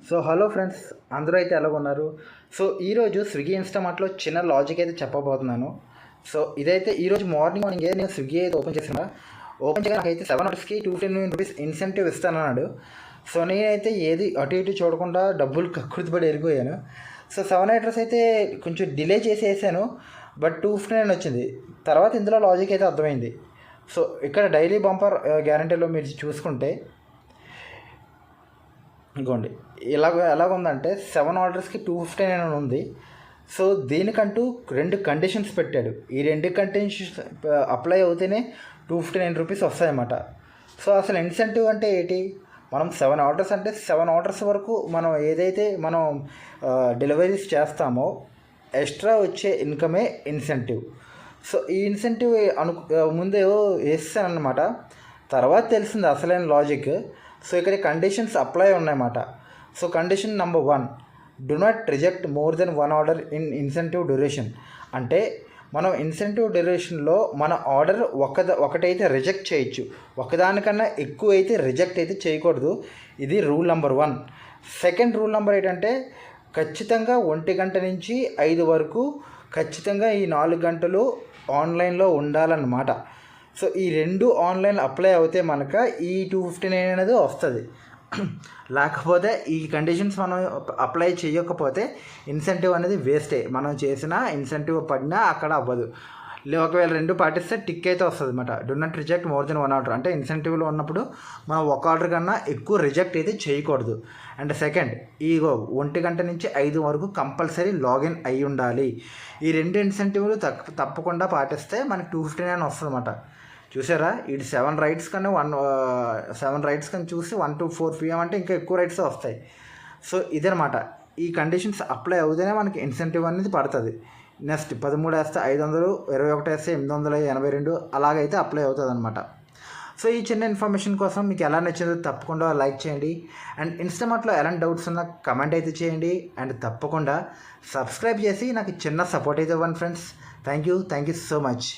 So hello friends, అందరూ అయితే ఎలాగున్నారు? So ఈరోజు స్విగ్గీ ఇన్స్టామార్ట్లో చిన్న లాజిక్ అయితే చెప్పబోతున్నాను. సో ఇదైతే ఈరోజు మార్నింగ్ నేను స్విగ్గీ అయితే ఓపెన్ చేసిన నాకైతే 7 అవర్స్కి 210 రూపీస్ ఇన్సెంటివ్ ఇస్తానన్నాడు. సో నేనైతే ఏది అటు ఇటు చూడకుండా డబ్బులు కక్కుర్తిపడి వెళ్ళిపోయాను. సో 7 అవర్స్ అయితే కొంచెం డిలే చేసి వేసాను, బట్ 259 వచ్చింది. తర్వాత ఇందులో లాజిక్ అయితే అర్థమైంది. సో ఇక్కడ డైలీ బంపర్ గ్యారంటీలో మీరు చూసుకుంటే ఇంకోండి ఎలాగుందంటే 7 ఆర్డర్స్కి 259 అని ఉంది. సో దీనికంటూ 2 కండిషన్స్ పెట్టాడు. ఈ 2 కండిషన్స్ అప్లై అవుతేనే 259 రూపీస్ వస్తాయన్నమాట. సో అసలు ఇన్సెంటివ్ అంటే ఏంటి? మనం 7 ఆర్డర్స్ అంటే 7 ఆర్డర్స్ వరకు మనం ఏదైతే మనం డెలివరీస్ చేస్తామో ఎక్స్ట్రా వచ్చే ఇన్కమే ఇన్సెంటివ్. సో ఈ ఇన్సెంటివ్ ముందే వేస్తానన్నమాట. తర్వాత తెలిసింది అసలైన లాజిక్. సో ఇక్కడ కండిషన్స్ అప్లై ఉన్నాయన్నమాట. So condition number 1, do not reject more than 1 order in incentive duration. అంటే మనం ఇన్సెంటివ్ డ్యూరేషన్లో మన ఆర్డర్ ఒకటైతే రిజెక్ట్ చేయొచ్చు, ఒకదానికన్నా ఎక్కువ అయితే రిజెక్ట్ అయితే చేయకూడదు. ఇది rule number 1. Second rule number ఏంటంటే ఖచ్చితంగా 1 గంట నుంచి 5 వరకు ఖచ్చితంగా ఈ 4 గంటలు ఆన్లైన్లో ఉండాలన్నమాట. సో ఈ 2 ఆన్లైన్ అప్లై అవుతే మనక ఈ 259 అనేది వస్తుంది. లేకపోతే ఈ కండిషన్స్ మనం అప్లై చేయకపోతే ఇన్సెంటివ్ అనేది వేస్టే. మనం చేసిన ఇన్సెంటివ్ పడినా అక్కడ అవ్వదు. ఒకవేళ 2 పాటిస్తే టిక్ అయితే వస్తుంది అనమాట. Do not reject more than 1 order అంటే ఇన్సెంటివ్లో ఉన్నప్పుడు మనం 1 ఆర్డర్ కన్నా ఎక్కువ రిజెక్ట్ అయితే చేయకూడదు. అండ్ సెకండ్, ఈ 1 గంట నుంచి 5 వరకు కంపల్సరీ లాగిన్ అయి ఉండాలి. ఈ 2 ఇన్సెంటివ్లు తప్పకుండా పాటిస్తే మనకి 259 వస్తుంది అనమాట. చూసారా, ఇది 7 రైడ్స్ కన్నా 7 రైడ్స్ కన్నా చూసి 1 to 4 PM అంటే ఇంకా ఎక్కువ రైడ్స్ వస్తాయి. సో ఇదనమాట. ఈ కండిషన్స్ అప్లై అవుతేనే మనకి ఇన్సెంటివ్ అనేది పడుతుంది. నెక్స్ట్ 13 వేస్తే 500, 21 వేస్తే 882 అలాగైతే అప్లై అవుతుంది అనమాట. సో ఈ చిన్న ఇన్ఫర్మేషన్ కోసం మీకు ఎలా నచ్చిందో తప్పకుండా లైక్ చేయండి. అండ్ ఇన్స్టామార్ట్లో ఎలాంటి డౌట్స్ ఉన్నా కమెంట్ అయితే చేయండి. అండ్ తప్పకుండా సబ్స్క్రైబ్ చేసి నాకు చిన్న సపోర్ట్ అయితే ఇవ్వండి friends. Thank you so much.